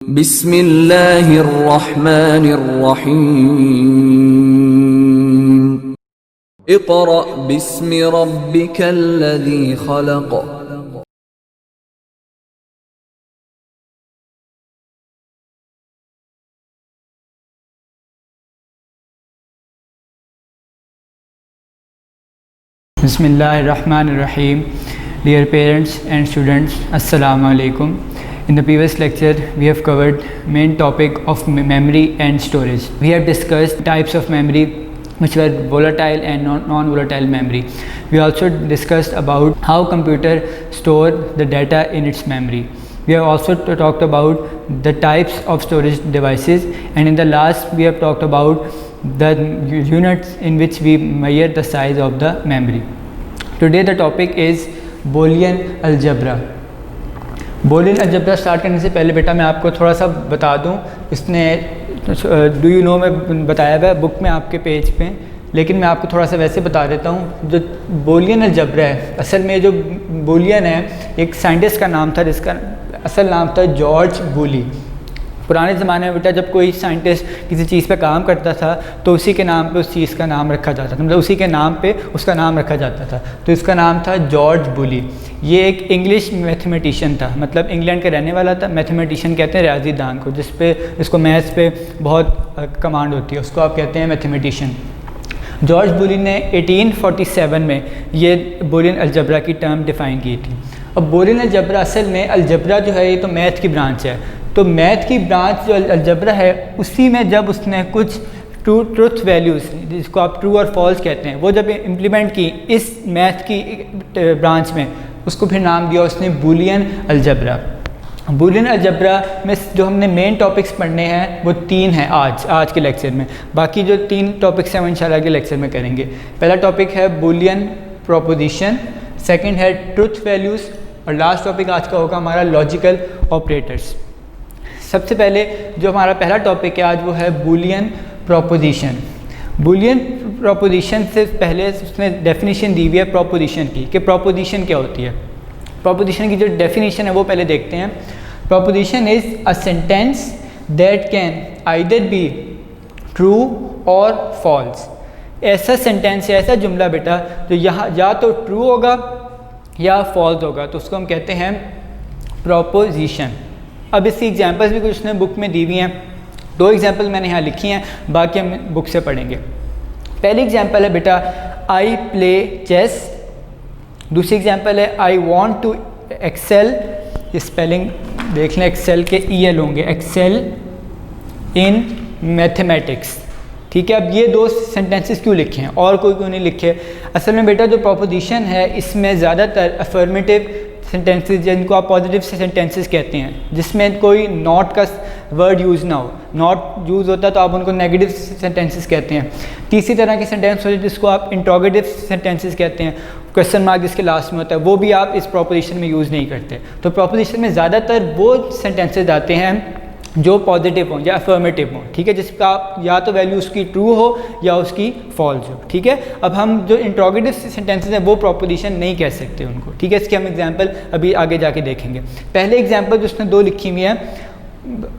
बिस्मिल्लाहिर्रहमानिर्रहीम। Iqra बिस्मि रब्बिकल्लज़ी खलक़। Bismillahirrahmanirrahim. Dear parents and students, Assalamu alaikum. In the previous lecture, we have covered main topic of memory and storage. We have discussed types of memory which were volatile and non-volatile memory. We also discussed about how computer store the data in its memory. We have also talked about the types of storage devices, and in the last we have talked about the units in which we measure the size of the memory. Today the topic is Boolean algebra. Boolean algebra start करने से पहले बेटा मैं आपको थोड़ा सा बता दूं, इसने डू यू नो में बताया हुआ है बुक में आपके पेज पे, लेकिन मैं आपको थोड़ा सा वैसे बता देता हूँ। जो बूलियन अलजेब्रा है, असल में जो बूलियन है एक साइंटिस्ट का नाम था जिसका असल नाम था जॉर्ज बूली। पुराने ज़माने में बेटा जब कोई साइंटिस्ट किसी चीज़ पे काम करता था तो उसी के नाम पे उस चीज़ का नाम रखा जाता था, मतलब उसी के नाम पे उसका नाम रखा जाता था। तो इसका नाम था जॉर्ज बूली। ये एक इंग्लिश मैथमेटिशियन था, मतलब इंग्लैंड का रहने वाला था। मैथमेटिशियन कहते हैं रियाजीदान को, जिसको मैथ्स पे बहुत कमांड होती है, उसको आप कहते हैं मैथमेटिशियन। जॉर्ज बूली ने 1847 में ये बूलियन अलजेब्रा की टर्म डिफ़ाइन की थी। अब बूलियन अलजेब्रा असल में अलजेब्रा जो है ये तो मैथ की ब्रांच है, तो मैथ की ब्रांच जो अलजेब्रा है उसी में जब उसने कुछ ट्रुथ वैल्यूज़ जिसको आप ट्रू और फॉल्स कहते हैं वो जब इम्प्लीमेंट की इस मैथ की ब्रांच में, उसको फिर नाम दिया उसने बूलियन अलजेब्रा। बूलियन अलजेब्रा में जो हमने मेन टॉपिक्स पढ़ने हैं वो तीन हैं आज के लेक्चर में। बाकी जो तीन टॉपिक्स हैं वो इंशाल्लाह के लेक्चर में करेंगे। पहला टॉपिक है बूलियन प्रोपोजिशन, सेकंड है ट्रुथ वैल्यूज़, और लास्ट टॉपिक आज का होगा हमारा लॉजिकल ऑपरेटर्स। सबसे पहले जो हमारा पहला टॉपिक है आज वो है बूलियन प्रोपोजिशन। बूलियन प्रोपोजिशन से पहले उसने डेफिनेशन दी हुई है प्रोपोजिशन की, कि प्रोपोजिशन क्या होती है। प्रोपोजिशन की जो डेफिनेशन है वो पहले देखते हैं। Proposition is a sentence that can either be true और फॉल्स। ऐसा सेंटेंस है, ऐसा जुमला बेटा जो यहाँ या तो ट्रू होगा या फॉल्स होगा, तो उसको हम कहते हैं प्रोपोजिशन। अब इसकी एग्जांपल्स भी कुछ उसने बुक में दी हुई हैं, दो एग्जांपल मैंने यहाँ लिखी हैं, बाकी हम बुक से पढ़ेंगे। पहली एग्जांपल है बेटा आई प्ले चेस, दूसरी एग्जांपल है I want to excel, spelling देख लें, एक्सेल के EL होंगे, एक्सेल इन मैथमेटिक्स। ठीक है, अब ये दो सेंटेंसेस क्यों लिखे हैं और कोई क्यों नहीं लिखे? असल में बेटा जो प्रोपोजिशन है इसमें ज़्यादातर अफर्मेटिव सेंटेंसेस जिनको आप पॉजिटिव सेंटेंसेस कहते हैं, जिसमें कोई नॉट का वर्ड यूज़ ना हो। नॉट यूज़ होता है तो आप उनको नेगेटिव सेंटेंसेस कहते हैं। तीसरी तरह के सेंटेंस होते हैं जिसको आप इंट्रोगेटिव सेंटेंसेस कहते हैं, क्वेश्चन मार्क जिसके लास्ट में होता है, वो भी आप इस प्रोपोजिशन में यूज़ नहीं करते। तो प्रोपोजिशन में ज़्यादातर वो सेंटेंसेज आते हैं जो पॉजिटिव हों या अफर्मेटिव हों, ठीक है, जिसका आप या तो वैल्यू उसकी ट्रू हो या उसकी फॉल्स हो। ठीक है, अब हम जो इंट्रोगेटिव सेंटेंसेस हैं वो प्रोपोजिशन नहीं कह सकते उनको। ठीक है, इसके हम एग्जांपल अभी आगे जाके देखेंगे। पहले एग्जांपल जो उसने दो लिखी हुई है,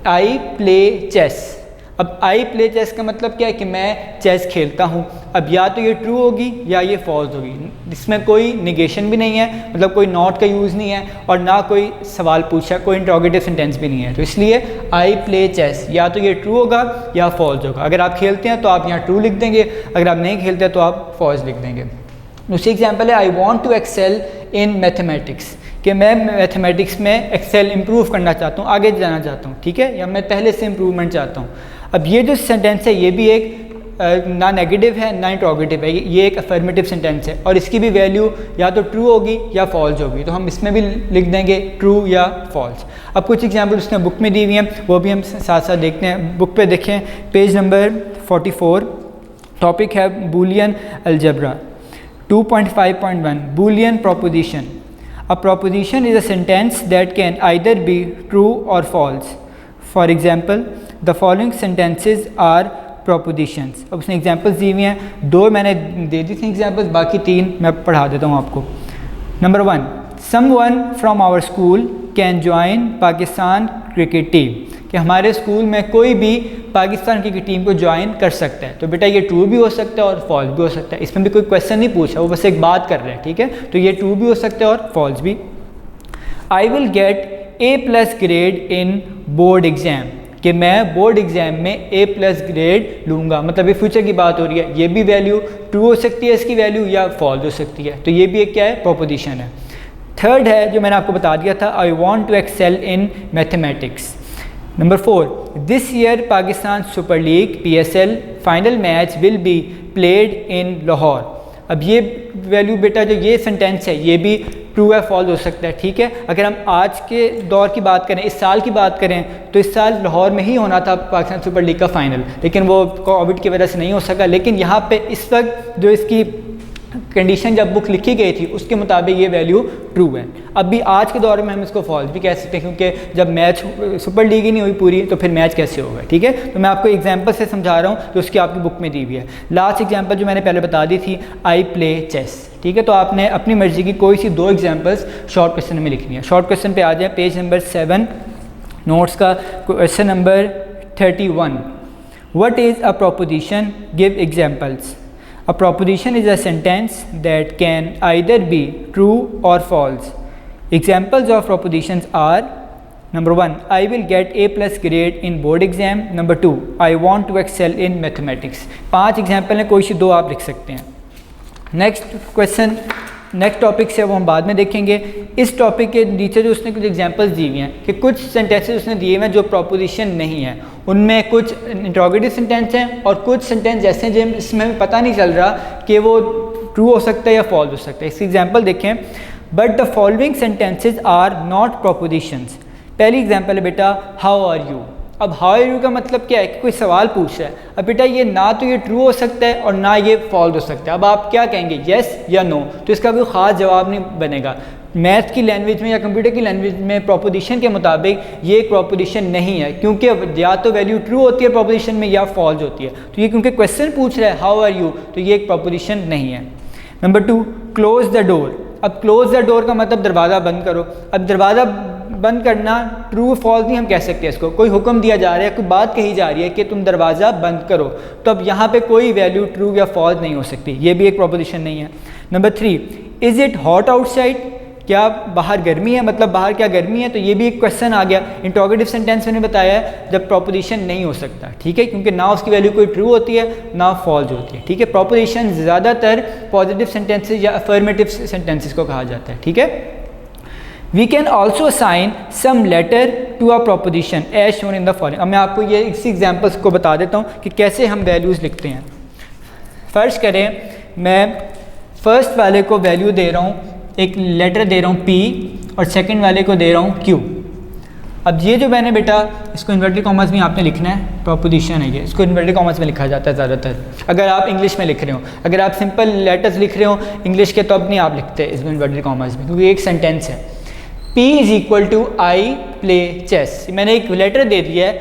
आई प्ले चेस। अब आई प्ले चेस का मतलब क्या है कि मैं चेस खेलता हूँ। अब या तो ये ट्रू होगी या ये फॉल्स होगी, इसमें कोई निगेशन भी नहीं है, मतलब कोई नॉट का यूज़ नहीं है और ना कोई सवाल पूछा, कोई इंट्रोगेटिव सेंटेंस भी नहीं है। तो इसलिए आई प्ले चेस या तो ये ट्रू होगा या फॉल्स होगा। अगर आप खेलते हैं तो आप यहाँ ट्रू लिख देंगे, अगर आप नहीं खेलते तो आप फॉल्स लिख देंगे। दूसरी एग्जाम्पल है I want to excel in mathematics, कि मैं मैथमेटिक्स में एक्सेल इम्प्रूव करना चाहता हूँ, आगे जाना चाहता हूँ। ठीक है, या मैं पहले से इम्प्रूवमेंट चाहता हूँ। अब ये जो सेंटेंस है ये भी एक ना नेगेटिव है ना इंट्रोगेटिव है, ये एक अफर्मेटिव सेंटेंस है और इसकी भी वैल्यू या तो ट्रू होगी या फॉल्स होगी, तो हम इसमें भी लिख देंगे ट्रू या फॉल्स। अब कुछ एग्जांपल उसने बुक में दी हुई हैं वो भी हम साथ साथ देखते हैं। बुक पे देखें पेज नंबर 44, टॉपिक है Boolean algebra 2.5.1 Boolean proposition. A proposition is a sentence that can either be true और false. For example the following sentences are propositions. अब उसने एग्जांपल्स दी हुई हैं, दो मैंने दे दी थी एग्जांपल्स, बाकी तीन मैं पढ़ा देता हूँ आपको। Number 1, someone from our school can join Pakistan cricket team, कि हमारे स्कूल में कोई भी पाकिस्तान की टीम को ज्वाइन कर सकता है। तो बेटा ये ट्रू भी हो सकता है और फॉल्स भी हो सकता है, इसमें भी कोई क्वेश्चन नहीं पूछा, वो बस एक बात कर रहे हैं, ठीक है। तो ये ट्रू भी हो सकता है और फॉल्स भी। I will get A+ grade in board exam, कि मैं बोर्ड एग्ज़ाम में A+ ग्रेड लूँगा, मतलब ये फ्यूचर की बात हो रही है। ये भी वैल्यू ट्रू हो सकती है इसकी वैल्यू, या फॉल्स हो सकती है। तो ये भी एक क्या है, प्रोपोजिशन है। थर्ड है जो मैंने आपको बता दिया था, I want to excel in mathematics. Number 4, this year Pakistan super league PSL final match will be played in Lahore. अब ये वैल्यू बेटा जो ये सेंटेंस है ये भी ट्रू है फॉल्स हो सकता है, ठीक है। अगर हम आज के दौर की बात करें, इस साल की बात करें, तो इस साल लाहौर में ही होना था पाकिस्तान सुपर लीग का फाइनल, लेकिन वो कोविड की वजह से नहीं हो सका। लेकिन यहाँ पे इस वक्त जो इसकी कंडीशन जब बुक लिखी गई थी उसके मुताबिक ये वैल्यू ट्रू है। अब भी आज के दौर में हम इसको फॉल्स भी कह सकते हैं, क्योंकि जब मैच सुपर लीग ही नहीं हुई पूरी तो फिर मैच कैसे होगा, ठीक है। तो मैं आपको एग्जांपल से समझा रहा हूँ जो उसकी आपकी बुक में दी हुई है। लास्ट एग्जांपल जो मैंने पहले बता दी थी, आई प्ले चेस, ठीक है। तो आपने अपनी मर्जी की कोई सी 2 एग्जाम्पल्स शॉर्ट क्वेश्चन में लिखनी है। शॉर्ट क्वेश्चन पे आ जाए, पेज नंबर 7 नोट्स का question number 31। What is a proposition, give examples. A proposition is a sentence that can either be true or false. Examples of propositions are: number 1, I will get A+ grade in board exam. number 2, I want to excel in mathematics. 5 example हैं, कोई सी 2 आप लिख सकते हैं। Next question, next topic से वो हम बाद में देखेंगे। इस टॉपिक के नीचे जो उसने कुछ एग्जांपल्स दी हुई हैं कि कुछ सेंटेंसेस उसने दिए हुए हैं जो प्रोपोजिशन नहीं है, उनमें कुछ इंट्रोगेटिव सेंटेंस हैं और कुछ सेंटेंस ऐसे हैं जिसमें हमें पता नहीं चल रहा कि वो ट्रू हो सकता है या फॉल्स हो सकता है। इसकी एग्जांपल देखें, but the following sentences are not propositions. पहली एग्जांपल है बेटा, हाउ आर यू। अब हाउ आर यू का मतलब क्या है कि कोई सवाल पूछ रहा है। अब बेटा ये ना तो ये ट्रू हो सकता है और ना ये फॉल्स हो सकता है। अब आप क्या कहेंगे, येस या नो, तो इसका कोई ख़ास जवाब नहीं बनेगा। मैथ की लैंग्वेज में या कंप्यूटर की लैंग्वेज में प्रोपोजिशन के मुताबिक ये एक प्रोपोजिशन नहीं है, क्योंकि या तो वैल्यू ट्रू होती है प्रोपोजिशन में या फॉल्स होती है। तो ये क्योंकि क्वेश्चन पूछ रहा है हाउ आर यू, तो ये एक प्रोपोजिशन नहीं है। Number 2, close the door. अब क्लोज द डोर का मतलब दरवाज़ा बंद करो। अब दरवाज़ा बंद करना ट्रू फॉल्स नहीं हम कह सकते इसको, कोई हुक्म दिया जा रहा है, कोई बात कही जा रही है कि तुम दरवाज़ा बंद करो, तो अब यहाँ पे कोई वैल्यू ट्रू या फॉल्स नहीं हो सकती, ये भी एक प्रोपोजिशन नहीं है। Number 3, is it hot outside. क्या बाहर गर्मी है, मतलब बाहर क्या गर्मी है, तो ये भी एक क्वेश्चन आ गया। इंट्रोगेटिव सेंटेंस मैंने बताया है जब प्रोपोजिशन नहीं हो सकता, ठीक है, क्योंकि ना उसकी वैल्यू कोई ट्रू होती है ना फॉल्स होती है, ठीक है। प्रोपोजिशन ज़्यादातर पॉजिटिव सेंटेंसेस या अफर्मेटिव सेंटेंसेस को कहा जाता है, ठीक है। We can also assign some letter to a proposition as shown in the following. अब मैं आपको ये इसी एग्जाम्पल्स को बता देता हूँ कि कैसे हम वैल्यूज़ लिखते हैं। फर्ज करें मैं फर्स्ट वाले को वैल्यू दे रहा हूँ, एक लेटर दे रहा हूँ P और सेकंड वाले को दे रहा हूँ Q। अब ये जो मैंने बेटा इसको इन्वर्टेड कॉमर्स में आपने लिखना है, प्रोपोजिशन है ये, इसको इन्वर्टेड कॉमर्स में लिखा जाता है ज़्यादातर अगर आप इंग्लिश में लिख रहे हो। अगर आप सिंपल लेटर्स लिख रहे हो इंग्लिश के तो अब नहीं आप लिखते इसमें इन्वर्टेड कॉमर्स में, क्योंकि एक सेंटेंस है P = I play chess। मैंने एक लेटर दे दिया है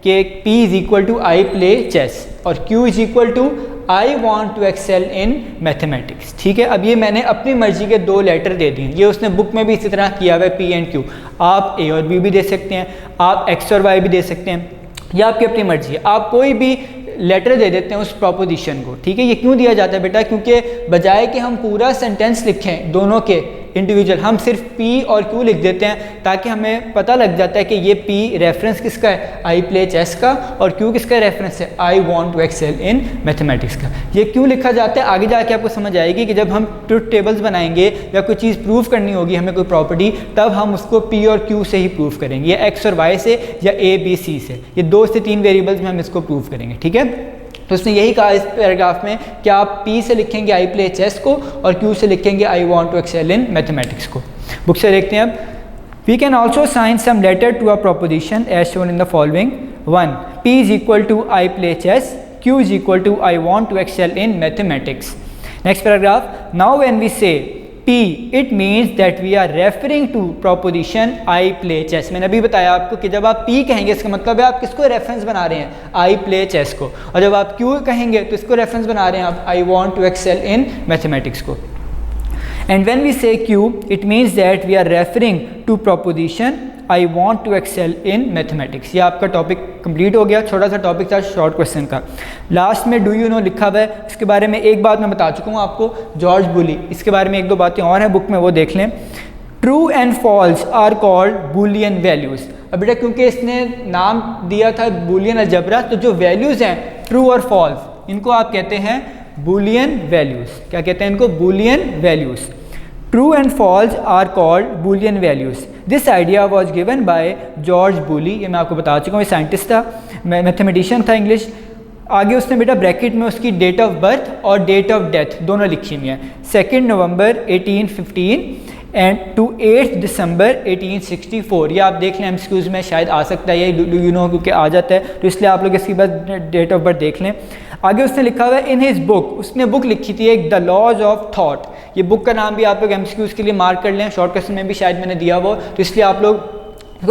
कि P = I play chess और Q = I want to excel in mathematics, ठीक है। अब ये मैंने अपनी मर्जी के 2 लेटर दे दिए, ये उसने बुक में भी इसी तरह किया हुआ है P and Q। आप A और B भी दे सकते हैं, आप X और Y भी दे सकते हैं, या आपकी अपनी मर्जी है, आप कोई भी लेटर दे देते हैं उस प्रोपोजिशन को, ठीक है। ये क्यों दिया जाता है बेटा, क्योंकि बजाय कि हम पूरा सेंटेंस लिखें दोनों के इंडिविजुअल, हम सिर्फ P और Q लिख देते हैं ताकि हमें पता लग जाता है कि ये P रेफरेंस किसका है, I play chess का, और Q किसका रेफरेंस है, I want to excel in mathematics का। ये क्यों लिखा जाता है आगे जाके आपको समझ आएगी कि जब हम ट्रुथ टेबल्स बनाएंगे या कोई चीज़ प्रूव करनी होगी हमें कोई प्रॉपर्टी, तब हम उसको P और Q से ही प्रूव करेंगे, या X और Y से या A B C से, ये 2 से 3 वेरिएबल्स में हम इसको प्रूव करेंगे, ठीक है। तो उसने यही कहा इस पैराग्राफ में कि आप P से लिखेंगे I play chess को और Q से लिखेंगे I want to excel in mathematics को। बुक से देखते हैं अब। We can also assign some letter to a proposition as shown in the following. 1. P = I play chess. Q = I want to excel in mathematics. Next paragraph. Now when we say P, it means that we are referring to proposition I play chess। मैंने अभी बताया आपको कि जब आप P कहेंगे इसका मतलब है आप किसको रेफरेंस बना रहे हैं, I play chess को, और जब आप Q कहेंगे तो इसको रेफरेंस बना रहे हैं आप I want to excel in mathematics को। And when we say Q, it means that we are referring to proposition I want to excel in mathematics. ये आपका टॉपिक कंप्लीट हो गया, छोटा सा टॉपिक था शॉर्ट क्वेश्चन का। लास्ट में डू यू नो लिखा हुआ है, इसके बारे में एक बात मैं बता चुका हूँ आपको, जॉर्ज बुली। इसके बारे में एक दो बातें और हैं बुक में, वो देख लें। True and false are called Boolean values. अब बेटा क्योंकि इसने नाम दिया था बूलियन अलजबरा, तो जो वैल्यूज़ हैं ट्रू और फॉल्स, इनको आप कहते हैं बूलियन वैल्यूज़। क्या कहते हैं इनको? Boolean values. True and false are called Boolean values. This idea was given by George Boole. ये मैं आपको बता चुका हूँ, ये साइंटिस्ट था, मैथमेटिशियन था इंग्लिश। आगे उसने बेटा ब्रैकेट में उसकी डेट ऑफ बर्थ और डेट ऑफ डेथ दोनों लिखी हुई हैं, 2 नवंबर 1815 एंड टू 8 दिसंबर 1864। ये आप देख लें, एमसीक्यूज़ में शायद आ सकता है, ये डू यू नो क्योंकि आ जाता है, तो इसलिए आप लोग इसके बाद डेट ऑफ बर्थ देख लें। आगे उसने लिखा हुआ है इन हिज बुक, उसने बुक लिखी थी एक, द लॉज ऑफ थॉट। ये बुक का नाम भी आप लोग एमसीक्यूज़ के लिए मार्क कर लें, शॉर्ट क्वेश्चन में भी शायद मैंने दिया वो, तो इसलिए आप लोग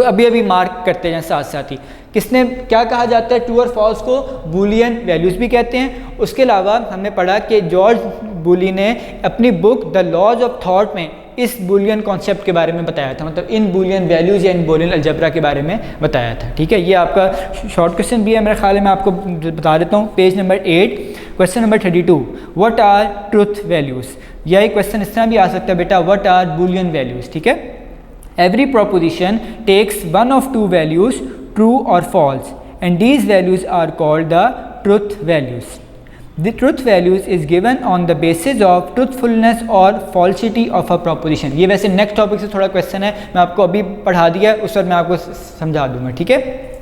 अभी अभी मार्क करते हैं साथ साथ ही। किसने क्या कहा जाता है? ट्रू और फॉल्स को बूलियन वैल्यूज़ भी कहते हैं। उसके अलावा हमने पढ़ा कि जॉर्ज बुली ने अपनी book the laws of thought में इस बूलियन कॉन्सेप्ट के बारे में बताया था, मतलब इन बूलियन वैल्यूज़ या इन बूलियन अलजबरा के बारे में बताया था। ठीक है, ये आपका शॉर्ट क्वेश्चन भी है मेरे ख्याल में, आपको बता देता हूँ। Page number 8, question number 32, what R Truth values. यह एक क्वेश्चन इस तरह भी आ सकता है बेटा, व्हाट आर बूलियन वैल्यूज़। ठीक है, every proposition takes one of two values, true और false, and these values are called the truth values. The truth values is given on the basis of truthfulness or falsity of a proposition। ये वैसे next topic से थोड़ा question है, मैं आपको अभी पढ़ा दिया है, उस पर मैं आपको समझा दूंगा। ठीक है,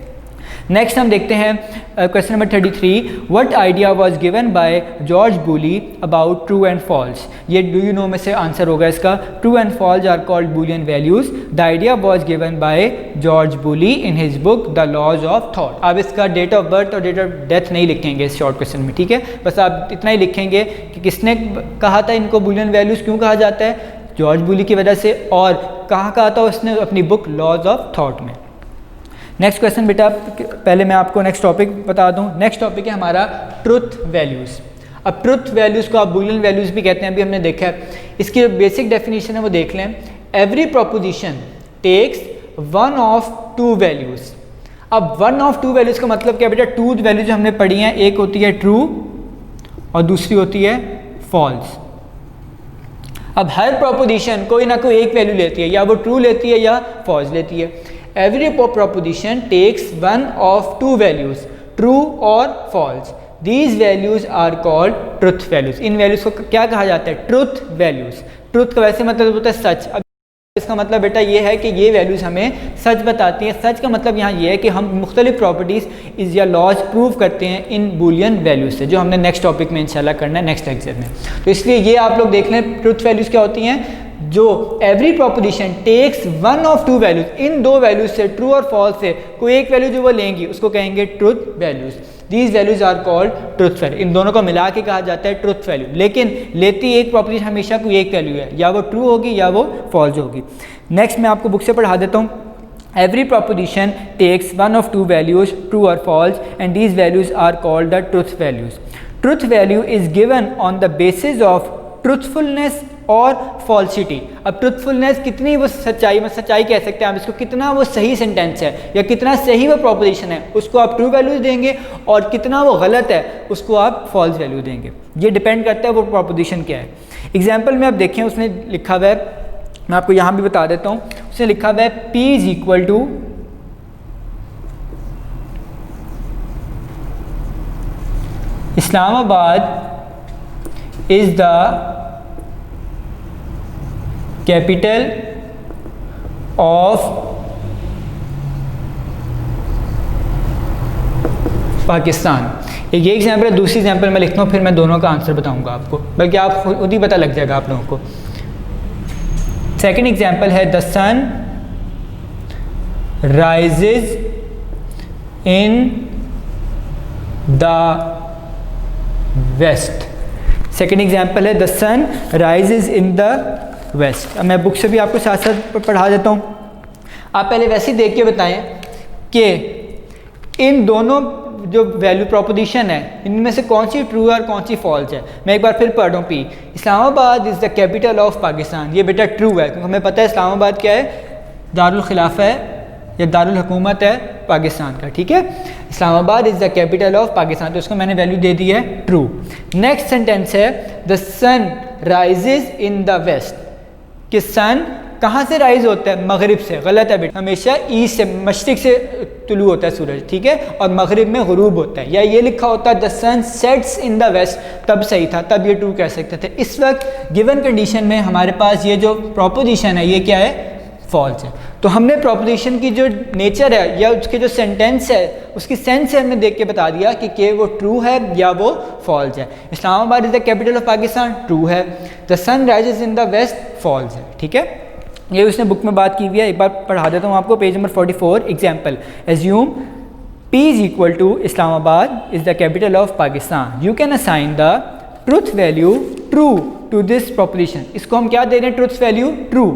नेक्स्ट हम देखते हैं question number 33, what idea was given by George Boole about true and false. ये डू यू नो में से आंसर होगा इसका। True and false are called Boolean values. The idea was given by George Boole in his book the laws of thought. अब इसका date of birth और date of death नहीं लिखेंगे इस शॉर्ट क्वेश्चन में, ठीक है, बस आप इतना ही लिखेंगे कि किसने कहा था इनको बूलियन वैल्यूज क्यों कहा जाता है, जॉर्ज बुली की वजह से, और कहाँ कहा था उसने, अपनी बुक लॉज ऑफ थॉट में। नेक्स्ट क्वेश्चन बेटा, पहले मैं आपको नेक्स्ट टॉपिक बता दूं। नेक्स्ट टॉपिक है हमारा ट्रुथ वैल्यूज़। अब ट्रुथ वैल्यूज़ को आप बूलियन वैल्यूज़ भी कहते हैं, अभी हमने देखा है। इसकी जो बेसिक डेफिनेशन है वो देख लें। Every proposition takes one of two values. अब वन ऑफ टू वैल्यूज़ का मतलब क्या बेटा, टू वैल्यूज हमने पढ़ी हैं, एक होती है ट्रू और दूसरी होती है फॉल्स। अब हर प्रोपोजिशन कोई ना कोई एक वैल्यू लेती है, या वो ट्रू लेती है या फॉल्स लेती है। Every proposition takes one of two values, true or false. These values are called truth values. In values को क्या कहा जाता है, truth values. truth का वैसे मतलब होता है सच। अब इसका मतलब बेटा ये है कि ये values हमें सच बताती हैं। सच का मतलब यहाँ ये है कि हम मुख्तलिफ प्रॉपर्टीज़ इस या लॉज प्रूव करते हैं इन बूलियन वैल्यूज़ से, जो हमने नेक्स्ट टॉपिक में इंशाल्लाह करना है नेक्स्ट लेक्चर में। तो इसलिए ये आप लोग देख लें, ट्रुथ वैल्यूज़ क्या होती हैं, जो every proposition takes one of two values, इन दो वैल्यूज से, ट्रू और फॉल्स से कोई एक वैल्यू जो वो लेंगी उसको कहेंगे truth values. These values are called truth value. इन दोनों को मिला के कहा जाता है ट्रुथ वैल्यू। लेकिन लेती एक प्रोपोजिशन हमेशा कोई एक वैल्यू है, या वो ट्रू होगी या वो फॉल्स होगी। नेक्स्ट मैं आपको बुक से पढ़ा देता हूँ। Every proposition takes one of two values, true और false, and these values are called the truth values. Truth value is given on the basis of truthfulness और फॉल्सिटी। अब ट्रुथफुलनेस कितनी वो सच्चाई, में सच्चाई कह सकते हैं आप इसको, कितना वो सही सेंटेंस है या कितना सही वो प्रोपोजिशन है, उसको आप ट्रू वैल्यूज देंगे, और कितना वो गलत है उसको आप फॉल्स वैल्यू देंगे। ये डिपेंड करता है वो प्रोपोजिशन क्या है। एग्जाम्पल में आप देखें, उसने लिखा हुआ है, मैं आपको यहाँ भी बता देता हूँ। उसने लिखा हुआ है P is equal to Islamabad is the capital of Pakistan. एक ये एग्जाम्पल है, दूसरी एग्जाम्पल मैं लिखता हूँ, फिर मैं दोनों का आंसर बताऊंगा आपको, बल्कि आप खुद ही पता लग जाएगा आप लोगों को। सेकंड एग्जाम्पल है the sun rises in the west. Second example है the sun rises in the west. अब मैं बुक से भी आपको साथ साथ पढ़ा देता हूँ। आप पहले वैसे ही देख के बताएं कि इन दोनों जो वैल्यू प्रोपोजिशन है, इनमें से कौन सी ट्रू है और कौन सी फॉल्स है। मैं एक बार फिर पढ़ रहा हूँ। P, Islamabad is the capital of Pakistan. ये बेटा ट्रू है, क्योंकि हमें पता है इस्लामाबाद क्या है, दारुल खिलाफा है या दारुल हुकूमत है पाकिस्तान का, ठीक है। Islamabad is the capital of Pakistan, तो उसको मैंने वैल्यू दे दी है ट्रू। नेक्स्ट सेंटेंस है the sun rises in the west, कि सन कहाँ से राइज होता है, मगरिब से। गलत है बेटा, हमेशा ईस्ट से, मशरिक से तुलू होता है सूरज, ठीक है, और मगरिब में गुरूब होता है। या ये लिखा होता है the sun sets in the west, तब सही था, तब ये ट्रू कह सकते थे। इस वक्त गिवन कंडीशन में हमारे पास ये जो प्रोपोजिशन है ये क्या है, फॉल्स है। तो हमने प्रोपोजिशन की जो नेचर है या उसके जो सेंटेंस है उसकी सेंस से हमने देख के बता दिया कि वो ट्रू है या वो फॉल्स है। Islamabad is the capital of Pakistan, true है। The sun rises in the west, false है, ठीक है। ये उसने बुक में बात की हुई है, एक बार पढ़ा देता हूँ आपको, page number 44। Example, assume P is equal to Islamabad is the capital of Pakistan, you can assign the truth value true to this proposition. इसको हम क्या दे रहे हैं, truth value true.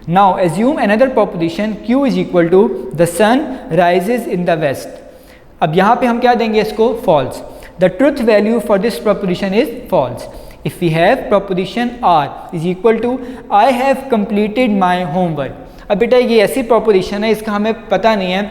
Now assume another proposition Q is equal to the sun rises in the west. अब यहाँ पे हम क्या देंगे इसको, false. The truth value for this proposition is false. If we have proposition R is equal to I have completed my homework. अब बेटा ये ऐसी proposition है, इसका हमें पता नहीं है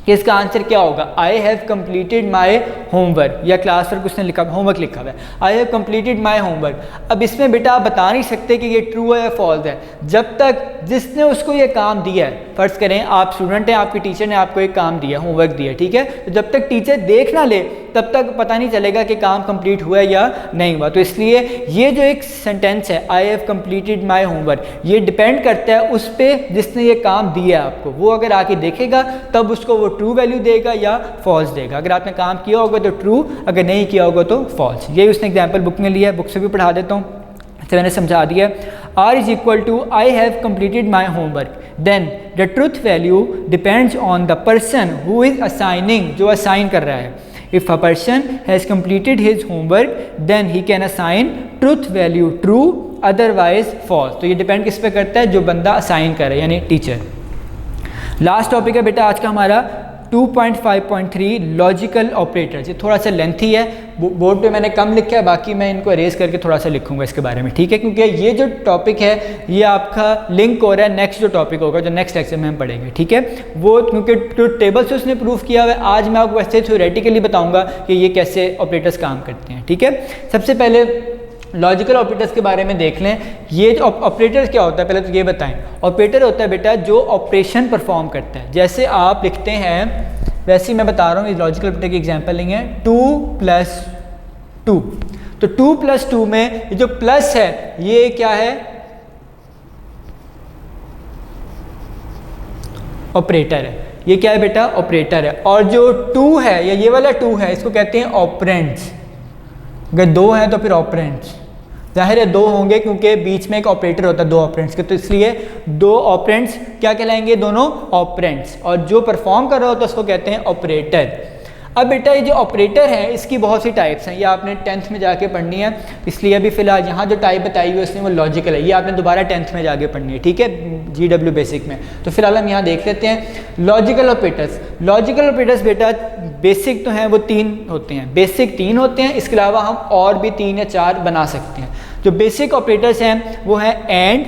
कि इसका आंसर क्या होगा। आई हैव कंप्लीटेड माई होमवर्क, या क्लास वर्क उसने लिखा, होमवर्क लिखा हुआ है, आई हैव कंप्लीटेड माई होमवर्क। अब इसमें बेटा आप बता नहीं सकते कि ये ट्रू है या फॉल्स है जब तक जिसने उसको ये काम दिया है, फ़र्ज़ करें आप स्टूडेंट हैं, आपके टीचर ने आपको एक काम दिया, होमवर्क दिया, ठीक है, तो जब तक टीचर देख ना ले तब तक पता नहीं चलेगा कि काम कंप्लीट हुआ है या नहीं हुआ। तो इसलिए ये जो एक सेंटेंस है आई हैव कंप्लीटेड माई होमवर्क, ये डिपेंड करता है उस पर जिसने ये काम दिया है आपको। वो अगर आके देखेगा तब उसको वो ट्रू वैल्यू देगा या फॉल्स देगा। अगर आपने काम किया होगा तो ट्रू, अगर नहीं किया होगा तो फॉल्स। यही उसने एग्जाम्पल बुक में लिया है, बुक से भी पढ़ा देता हूँ, तो मैंने समझा दिया। R is equal to I have completed my homework, then the truth value depends on the person who is assigning, जो असाइन कर रहा है। If a person has completed his homework, then he can assign truth value true, otherwise false. तो ये depend किस पे करता है, जो बंदा असाइन करे यानी टीचर। लास्ट टॉपिक है बेटा आज का हमारा 2.5.3 लॉजिकल ऑपरेटर्स। ये थोड़ा सा लेंथी है, बोर्ड पे मैंने कम लिखा है, बाकी मैं इनको अरेज करके थोड़ा सा लिखूंगा इसके बारे में, ठीक है, क्योंकि ये जो टॉपिक है ये आपका लिंक हो रहा है नेक्स्ट जो टॉपिक होगा, जो नेक्स्ट लेक्चर में हम पढ़ेंगे, ठीक है। वो क्योंकि जो टेबल से उसने प्रूफ किया हुआ है, आज मैं आपको वैसे थ्योरेटिकली बताऊँगा कि ये कैसे ऑपरेटर्स काम करते हैं, ठीक है। सबसे पहले लॉजिकल ऑपरेटर्स के बारे में देख लें। ये जो ऑपरेटर क्या होता है पहले तो ये बताएं। ऑपरेटर होता है बेटा जो ऑपरेशन परफॉर्म करता है, जैसे आप लिखते हैं वैसे ही मैं बता रहा हूँ, लॉजिकल ऑपरेटर की एग्जांपल लेंगे 2+2। तो 2+2 में ये जो प्लस है ये क्या है, ऑपरेटर है। ये क्या है बेटा, ऑपरेटर है। और जो 2 है या ये वाला 2 है इसको कहते हैं ऑपरेंड्स। अगर 2 हैं तो फिर ऑपरेंड्स, जाहिर है 2 होंगे क्योंकि बीच में एक ऑपरेटर होता है 2 ऑपरेंड्स के, तो इसलिए 2 ऑपरेंड्स क्या कहलाएंगे, दोनों ऑपरेंड्स। और जो परफॉर्म कर रहा होता है उसको कहते हैं ऑपरेटर। अब बेटा ये जो ऑपरेटर है इसकी बहुत सी टाइप्स हैं, ये आपने 10th में जाके पढ़नी है, इसलिए अभी फिलहाल यहाँ जो टाइप बताई हुई है उसमें वो लॉजिकल है, ये आपने दोबारा 10th में जाके पढ़नी है, ठीक है, GW बेसिक में। तो फिलहाल हम यहाँ देख लेते हैं लॉजिकल ऑपरेटर्स। लॉजिकल ऑपरेटर्स बेटा बेसिक तो हैं वो 3 होते हैं, बेसिक 3 होते हैं, इसके अलावा हम और भी 3 या 4 बना सकते हैं। जो बेसिक ऑपरेटर्स हैं वो हैं एंड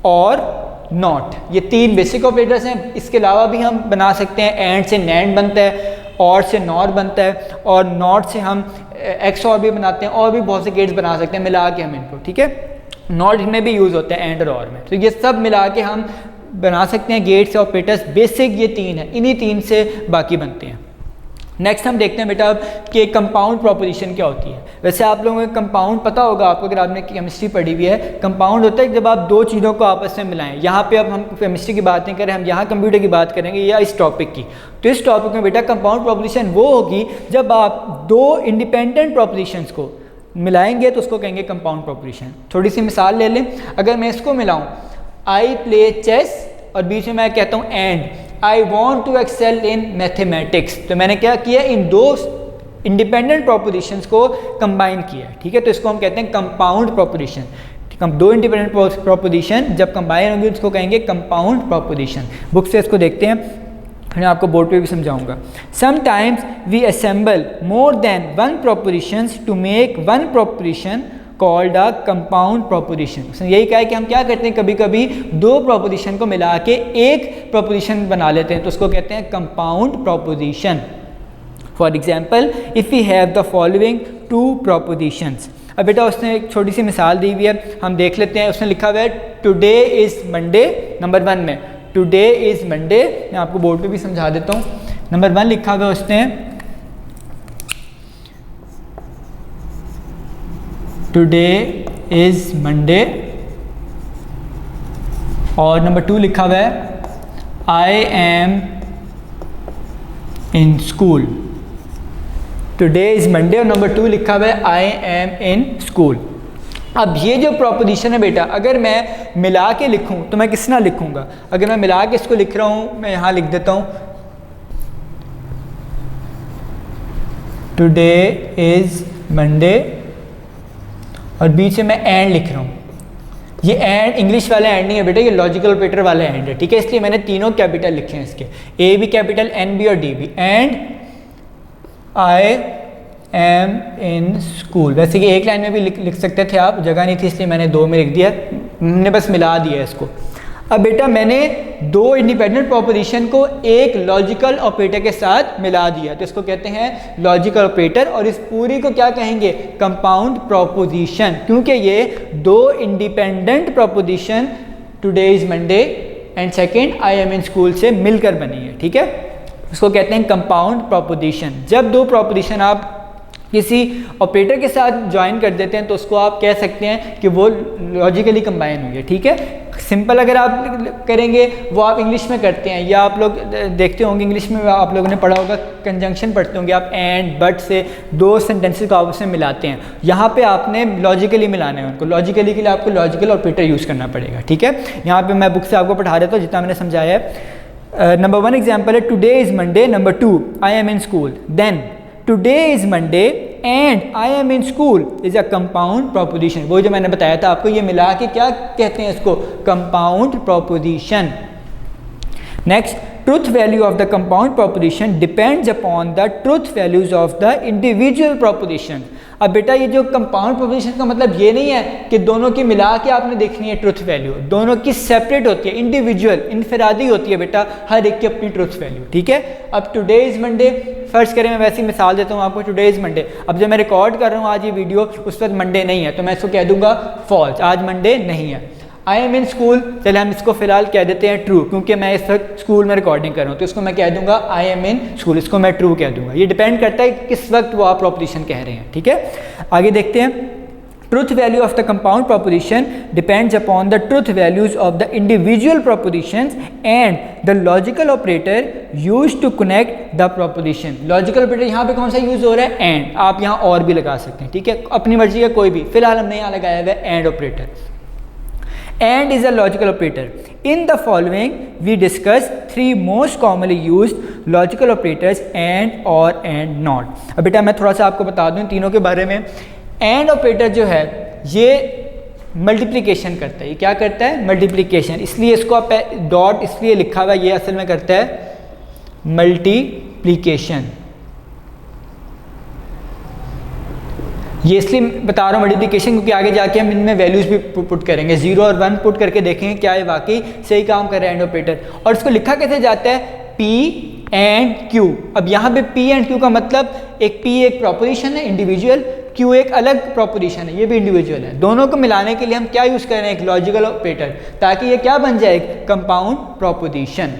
और नॉट, ये 3 बेसिक ऑपरेटर्स हैं। इसके अलावा भी हम बना सकते हैं, एंड से नैंड बनता है, और से नॉर बनता है, और नॉट से हम एक्स और भी बनाते हैं, और भी बहुत से गेट्स बना सकते हैं मिला के हम इनको, ठीक है। नॉट में भी यूज़ होता है एंड और में, तो ये सब मिला के हम बना सकते हैं गेट्स ऑपरेटर्स। बेसिक ये 3 है, इन्हीं 3 से बाकी बनते हैं। नेक्स्ट हम देखते हैं बेटा अब कि कंपाउंड प्रोपोजिशन क्या होती है। वैसे आप लोगों को कंपाउंड पता होगा आपको, अगर आपने केमिस्ट्री पढ़ी हुई है। कंपाउंड होता है जब आप 2 चीज़ों को आपस में मिलाएं। यहाँ पे अब हम केमिस्ट्री की बात नहीं करें, हम यहाँ कंप्यूटर की बात करेंगे या इस टॉपिक की। तो इस टॉपिक में बेटा कंपाउंड प्रोपोजिशन वो होगी जब आप 2 इंडिपेंडेंट प्रोपोजिशंस को मिलाएंगे तो उसको कहेंगे कंपाउंड प्रोपोजिशन। थोड़ी सी मिसाल ले लें, अगर मैं इसको मिलाऊँ आई प्ले चेस और बीच में मैं कहता हूँ and I want to excel in mathematics, तो मैंने क्या किया, इन 2 इंडिपेंडेंट प्रोपोजिशंस को कंबाइन किया, ठीक है। तो इसको हम कहते हैं कंपाउंड प्रोपोजिशन। हम 2 इंडिपेंडेंट प्रोपोजिशन जब कंबाइन होंगे उसको कहेंगे कंपाउंड प्रोपोजिशन। बुक से इसको देखते हैं, मैं आपको बोर्ड पे भी समझाऊंगा। Sometimes we assemble more than 1 propositions to make 1 proposition called a compound proposition. उसने यही कहा है कि हम क्या करते हैं, कभी कभी दो प्रोपोजिशन को मिला के एक प्रोपोजिशन बना लेते हैं, तो उसको कहते हैं compound proposition. For example, if we have the following two propositions. अब बेटा उसने एक छोटी सी मिसाल दी हुई है, हम देख लेते हैं। उसने लिखा हुआ है टुडे इज़ मंडे, नंबर 1 में टुडे इज़ मंडे, मैं आपको बोर्ड पे भी समझा देता हूँ। नंबर 1 लिखा हुआ है उसने टुडे इज़ मंडे, और नंबर 2 लिखा हुआ है आई am in school. Today is Monday और नंबर 2 लिखा हुआ है आई एम इन स्कूल। अब ये जो प्रोपोजिशन है बेटा, अगर मैं मिला के लिखूं तो मैं किस तरह लिखूंगा? अगर मैं मिला के इसको लिख रहा हूं, मैं यहाँ लिख देता हूं टुडे इज़ मंडे और बीच में मैं एंड लिख रहा हूँ। ये एंड इंग्लिश वाला एंड नहीं है बेटा, ये लॉजिकल ऑपरेटर वाला एंड है, ठीक है। इसलिए मैंने तीनों कैपिटल लिखे हैं इसके, ए भी कैपिटल, एन भी और डी भी। And I am in school, वैसे कि एक लाइन में भी लिख सकते थे आप, जगह नहीं थी इसलिए मैंने 2 में लिख दिया, मैंने बस मिला दिया इसको। अब बेटा मैंने 2 इंडिपेंडेंट प्रोपोजिशन को एक लॉजिकल ऑपरेटर के साथ मिला दिया, तो इसको कहते हैं लॉजिकल ऑपरेटर, और इस पूरी को क्या कहेंगे? कंपाउंड प्रोपोजिशन, क्योंकि ये 2 independent proposition today is Monday and second I am in school से मिलकर बनी है, ठीक है। इसको कहते हैं कंपाउंड प्रोपोजिशन। जब 2 प्रोपोजिशन आप किसी ऑपरेटर के साथ ज्वाइन कर देते हैं तो उसको आप कह सकते हैं कि वो लॉजिकली कंबाइन हुई है, ठीक है। सिंपल अगर आप करेंगे वो आप इंग्लिश में करते हैं, या आप लोग देखते होंगे इंग्लिश में आप लोगों ने पढ़ा होगा, कंजंक्शन पढ़ते होंगे आप, एंड बट से 2 सेंटेंसेस को आपस में मिलाते हैं। यहाँ पे आपने लॉजिकली मिलाने हैं उनको, लॉजिकली के लिए आपको लॉजिकल ऑपरेटर यूज़ करना पड़ेगा, ठीक है। यहाँ पे मैं बुक से आपको पढ़ा देता हूँ जितना मैंने समझाया है। नंबर 1 एग्जाम्पल है today is Monday, number 2 I am in school. Then today is Monday and I am in school is a compound proposition. वो जो मैंने बताया था आपको, ये मिला के क्या कहते हैं इसको? Compound proposition. Next, truth value of the compound proposition depends upon the truth values of the individual proposition. अब बेटा ये जो कंपाउंड प्रोपोजिशन का मतलब ये नहीं है कि दोनों की मिला के आपने देखनी है ट्रुथ वैल्यू, दोनों की सेपरेट होती है, इंडिविजुअल इनफरादी होती है बेटा, हर एक की अपनी ट्रुथ वैल्यू, ठीक है। अब टुडे इज़ मंडे, फर्स्ट करें मैं वैसी मिसाल देता हूँ आपको, टुडे इज़ मंडे। अब जब मैं रिकॉर्ड कर रहा हूँ आज ये वीडियो, उस वक्त मंडे नहीं है, तो मैं इसको कह दूंगा फॉल्स, आज मंडे नहीं है। आई एम इन स्कूल, चले हम इसको फिलहाल कह देते हैं ट्रू, क्योंकि मैं इस वक्त स्कूल में रिकॉर्डिंग कर रहा हूँ, तो इसको मैं कह दूंगा आई एम इन स्कूल, इसको मैं ट्रू कह दूंगा। ये डिपेंड करता है किस वक्त वो आप प्रोपोजिशन कह रहे हैं, ठीक है। आगे देखते हैं, truth value of the compound proposition depends upon the truth values of the individual propositions and the logical operator use to connect the proposition. Logical operator यहाँ पे कौन सा यूज हो रहा है? एंड। आप यहाँ और भी लगा सकते हैं, ठीक है, अपनी मर्जी का कोई भी, फिलहाल हमने यहाँ लगाया हुआ है and operator. And is a logical operator. In the following, we discuss 3 most commonly used logical operators and, or, and not. अब बेटा मैं थोड़ा सा आपको बता दूं तीनों के बारे में। and ऑपरेटर जो है ये मल्टीप्लिकेशन करता है। ये क्या करता है? मल्टीप्लिकेशन। इसलिए इसको आप डॉट इसलिए लिखा हुआ है, ये असल में करता है मल्टीप्लिकेशन। ये इसलिए बता रहा हूँ मल्टीप्लिकेशन क्योंकि आगे जाके हम इनमें वैल्यूज भी पुट करेंगे, 0 और 1 पुट करके देखेंगे क्या ये वाकई सही काम कर रहा है एंड ऑपरेटर। और इसको लिखा कैसे जाता है? P and Q। अब यहाँ पे P एंड Q का मतलब, एक P एक प्रोपोजिशन है इंडिविजुअल, Q एक अलग प्रोपोजिशन है, ये भी इंडिविजुअल है। दोनों को मिलाने के लिए हम क्या यूज़ कर रहे हैं? एक लॉजिकल ऑपरेटर, ताकि ये क्या बन जाए? एक कंपाउंड प्रोपोजिशन।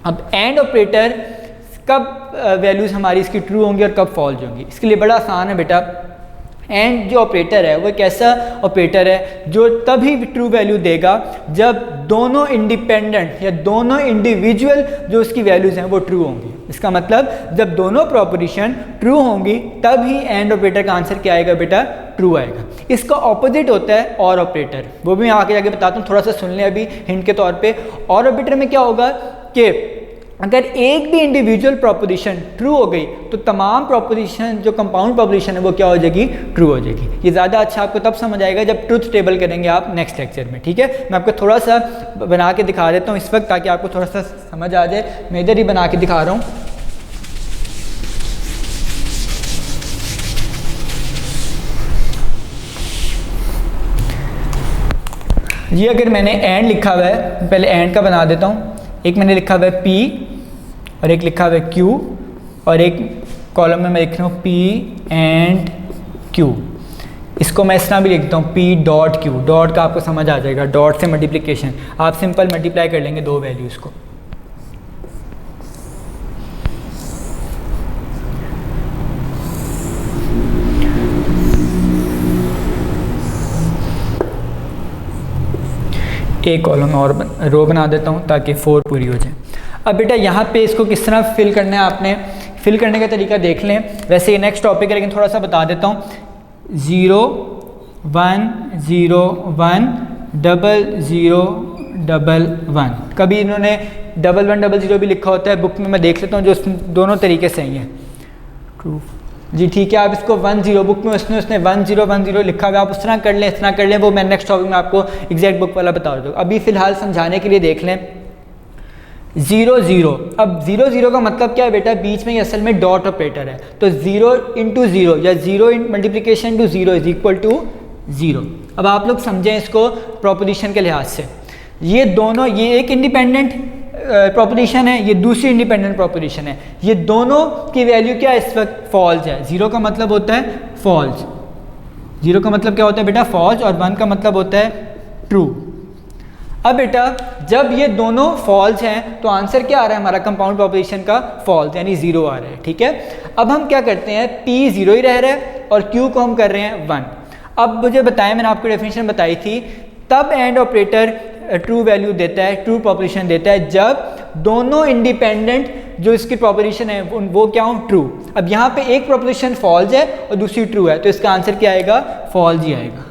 अब एंड ऑपरेटर कब वैल्यूज़ हमारी इसकी ट्रू होंगी और कब फॉल्स होंगी, इसके लिए बड़ा आसान है बेटा। एंड जो ऑपरेटर है वो एक ऐसा ऑपरेटर है जो तभी ट्रू वैल्यू देगा जब दोनों इंडिपेंडेंट या दोनों इंडिविजुअल जो उसकी वैल्यूज़ हैं वो ट्रू होंगी। इसका मतलब जब दोनों प्रोपोजिशन ट्रू होंगी तब ही एंड ऑपरेटर का आंसर क्या आएगा बेटा? ट्रू आएगा। इसका ऑपोजिट होता है और ऑपरेटर, वो भी मैं आगे जाके बताता हूँ, थोड़ा सा सुन लें अभी हिंट के तौर पे। और ऑपरेटर में क्या होगा कि अगर एक भी इंडिविजुअल प्रोपोजिशन ट्रू हो गई तो तमाम प्रोपोजिशन जो कंपाउंड प्रोपोजिशन है वो क्या हो जाएगी? ट्रू हो जाएगी। ये ज़्यादा अच्छा आपको तब समझ आएगा जब ट्रुथ टेबल करेंगे आप नेक्स्ट लेक्चर में, ठीक है। मैं आपको थोड़ा सा बना के दिखा देता हूँ इस वक्त ताकि आपको थोड़ा सा समझ आ जाए। मैं इधर ही बना के दिखा रहा हूँ। ये अगर मैंने एंड लिखा हुआ है, पहले एंड का बना देता हूँ। एक मैंने लिखा हुआ है P और एक लिखा हुआ है Q और एक कॉलम में मैं लिख रहा हूँ P एंड Q। इसको मैं इस तरह भी लिखता हूँ P डॉट Q। डॉट का आपको समझ आ जाएगा, डॉट से मल्टीप्लिकेशन, आप सिंपल मल्टीप्लाई कर लेंगे दो वैल्यूज़ को। एक कॉलम और रो बना देता हूँ ताकि 4 पूरी हो जाए। अब बेटा यहाँ पे इसको किस तरह फिल करना है, आपने फिल करने का तरीका देख लें। वैसे ये नेक्स्ट टॉपिक है लेकिन थोड़ा सा बता देता हूँ। 0 1 0 1 0 0 1 कभी इन्होंने 1 1 0 0 भी लिखा होता है बुक में, मैं देख लेता हूँ जो दोनों तरीके सही हैं। ट्रू जी ठीक है, आप इसको 1 0 बुक में उसने 1 0 1 0 लिखा हुआ है, आप उस तरह कर लें, इस तरह कर लें, वो मैं नेक्स्ट टॉपिक में आपको एग्जैक्ट बुक वाला बता दूँ। अभी फ़िलहाल समझाने के लिए देख लें 0 0। अब 0 0 का मतलब क्या है बेटा, बीच में ये असल में डॉट ऑपरेटर है, तो 0 इंटू 0 या 0 in multiplication to 0 is equal to 0। अब आप लोग समझें इसको प्रोपोजिशन के लिहाज से, ये दोनों, ये एक इंडिपेंडेंट प्रोपोजिशन है, ये दूसरी इंडिपेंडेंट प्रोपोजिशन है, ये दोनों की वैल्यू क्या इस वक्त फॉल्स है। 0 का मतलब होता है फॉल्स, 0 का मतलब क्या होता है बेटा फॉल्स, और 1 का मतलब होता है ट्रू। अब बेटा जब ये दोनों फॉल्स हैं तो आंसर क्या आ रहा है हमारा कंपाउंड प्रोपोजिशन का, फॉल्स यानी 0 आ रहा है। ठीक है, अब हम क्या करते हैं, P 0 ही रह रहा है और Q को हम कर रहे हैं 1। अब मुझे बताएं, मैंने आपको डेफिनेशन बताई थी, तब एंड ऑपरेटर ट्रू वैल्यू देता है, ट्रू प्रोपोजिशन देता है जब दोनों इंडिपेंडेंट जो इसकी प्रोपोजिशन है वो क्या हो, ट्रू। अब यहाँ पे एक प्रोपोजिशन फॉल्स है और दूसरी ट्रू है, तो इसका आंसर क्या आएगा, फॉल्स ही आएगा।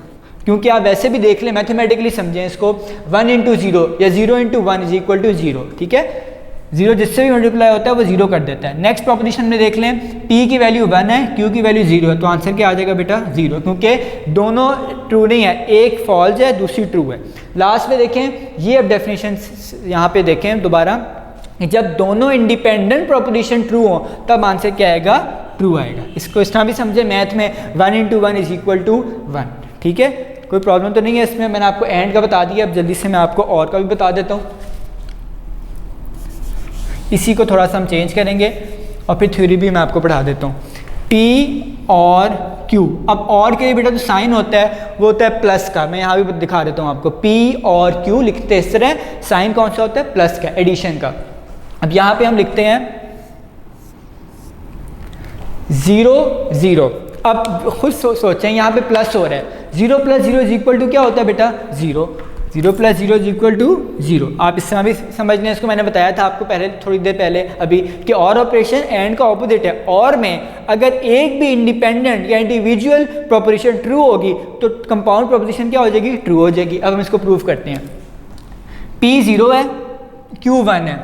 क्योंकि आप वैसे भी देख लें, मैथमेटिकली समझें इसको, 1 इंटू 0 या 0 इंटू 1 इज इक्वल टू 0। ठीक है, 0 जिससे भी मल्टीप्लाई होता है वो 0 कर देता है। नेक्स्ट प्रोपोजिशन में देख लें, P की वैल्यू 1 है, Q की वैल्यू 0 है, तो आंसर क्या आ जाएगा बेटा 0, क्योंकि दोनों ट्रू नहीं है, एक फॉल्स है दूसरी ट्रू है। लास्ट में देखें, ये अब डेफिनेशन यहाँ पे देखें दोबारा, जब दोनों इंडिपेंडेंट प्रोपोजिशन ट्रू हो तब आंसर क्या आएगा, ट्रू आएगा। इसको इस तरह भी समझे, मैथ में 1 इंटू 1 इज इक्वल टू 1। ठीक है, कोई प्रॉब्लम तो नहीं है इसमें, मैंने आपको एंड का बता दिया। अब जल्दी से मैं आपको और का भी बता देता हूँ, इसी को थोड़ा सा हम चेंज करेंगे और फिर थ्योरी भी मैं आपको पढ़ा देता हूँ। P और Q, अब और के लिए बेटा जो साइन होता है वो होता है प्लस का, मैं यहाँ भी दिखा देता हूँ आपको। P और Q लिखते इस तरह, साइन कौन सा होता है, प्लस का, एडिशन का। अब यहाँ पे हम लिखते हैं 0 0। अब खुद सोचें, यहाँ पे प्लस हो रहा है, 0 प्लस 0 इज इक्वल टू क्या होता है बेटा 0, 0 प्लस 0 इज इक्वल टू 0। आप इस तरह भी समझ लें इसको, मैंने बताया था आपको पहले थोड़ी देर पहले अभी कि और ऑपरेशन एंड का ऑपोजिट है। और में अगर एक भी इंडिपेंडेंट या इंडिविजुअल प्रोपोजिशन ट्रू होगी तो कंपाउंड प्रोपोजिशन क्या हो जाएगी, ट्रू हो जाएगी। अब हम इसको प्रूव करते हैं। P 0 है, Q 1 है,